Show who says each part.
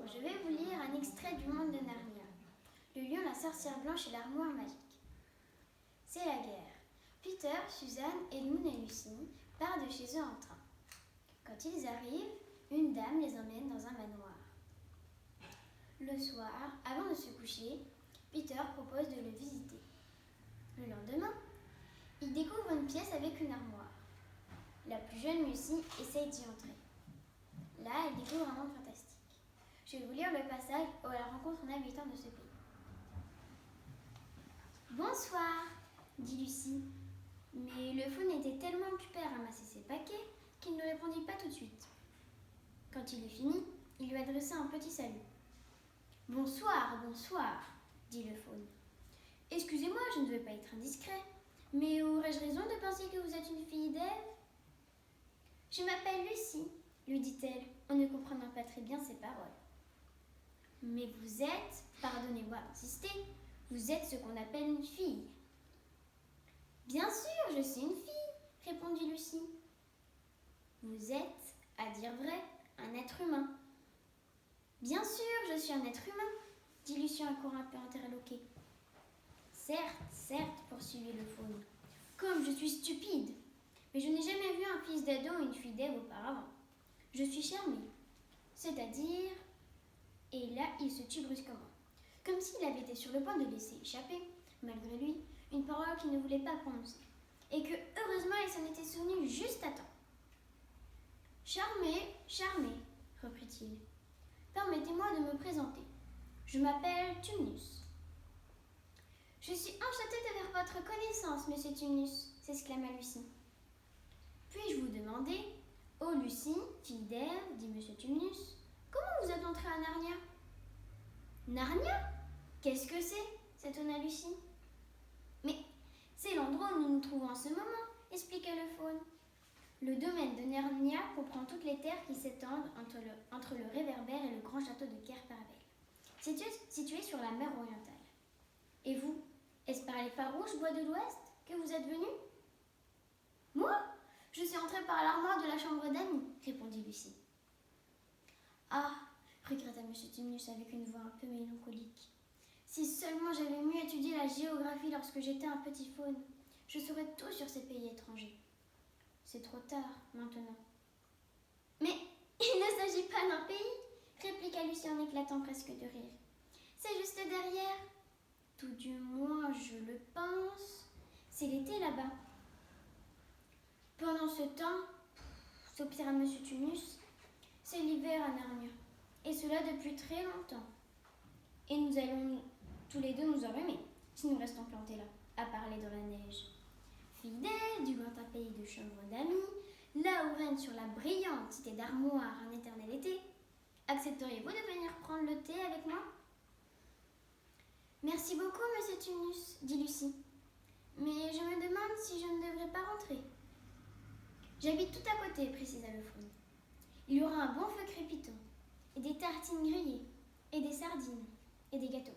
Speaker 1: Bonjour, je vais vous lire un extrait du monde de Narnia. Le lion, la sorcière blanche et l'armoire magique. C'est la guerre. Peter, Suzanne, Edmund et Lucie partent de chez eux en train. Quand ils arrivent, une dame les emmène dans un manoir. Le soir, avant de se coucher, Peter propose de le visiter. Le lendemain, il découvre une pièce avec une armoire. La plus jeune Lucie essaye d'y entrer. Là, elle découvre un monde fantastique. Je vais vous lire le passage où elle rencontre un habitant de ce pays. Bonsoir, dit Lucie. Mais le faune était tellement occupé à ramasser ses paquets qu'il ne répondit pas tout de suite. Quand il eut fini, il lui adressa un petit salut. Bonsoir, bonsoir, dit le faune. Excusez-moi, je ne veux pas être indiscret, mais aurais-je raison de penser que vous êtes une fille d'Ève ? Je m'appelle Lucie, lui dit-elle, en ne comprenant pas très bien ses paroles. Mais vous êtes, pardonnez-moi d'insister, vous êtes ce qu'on appelle une fille. Bien sûr, je suis une fille, répondit Lucie. Vous êtes, à dire vrai, un être humain. Bien sûr, je suis un être humain, dit Lucie encore un peu interloquée. Certes, poursuivit le faune, comme je suis stupide, mais je n'ai jamais vu un fils d'Adam ou une fille d'Ève auparavant. Je suis charmée, c'est-à-dire... Et là, il se tut brusquement, comme s'il avait été sur le point de laisser échapper, malgré lui, une parole qu'il ne voulait pas prononcer, et que, heureusement, il s'en était souvenu juste à temps. Charmé, reprit-il. Permettez-moi de me présenter. Je m'appelle Tumnus. Je suis enchantée de faire votre connaissance, monsieur Tumnus, s'exclama Lucie. Puis-je vous demander, ô Lucie, fille d'Ève, dit monsieur Tumnus, comment vous êtes entrée à Narnia ? Narnia ? Qu'est-ce que c'est ? s'étonna Lucie. Mais c'est l'endroit où nous nous trouvons en ce moment, expliqua le faune. Le domaine de Narnia comprend toutes les terres qui s'étendent entre le réverbère et le grand château de Kerparvel, situé sur la mer orientale. Et vous, est-ce par les farouches bois de l'Ouest que vous êtes venu ? Moi ? Je suis entrée par l'armoire de la chambre d'amis, répondit Lucie. Ah, regretta M. Tumnus avec une voix un peu mélancolique. Si seulement j'avais mieux étudié la géographie lorsque j'étais un petit faune, je saurais tout sur ces pays étrangers. C'est trop tard, maintenant. Mais il ne s'agit pas d'un pays, répliqua Lucie en éclatant presque de rire. C'est juste derrière. Tout du moins, je le pense. C'est l'été là-bas. Pendant ce temps, soupira M. Tumnus, c'est l'hiver à Narnia. Et cela depuis très longtemps. Et nous allons tous les deux nous enrhumer si nous restons plantés là, à parler dans la neige. Fidèle du lointain pays de chambre d'amis, là où règne sur la brillante cité d'Armoire un éternel été, accepteriez-vous de venir prendre le thé avec moi ? Merci beaucoup, monsieur Tumnus, dit Lucie. Mais je me demande si je ne devrais pas rentrer. J'habite tout à côté, précisa le faune. Il y aura un bon feu crépitant, et des tartines grillées, et des sardines, et des gâteaux.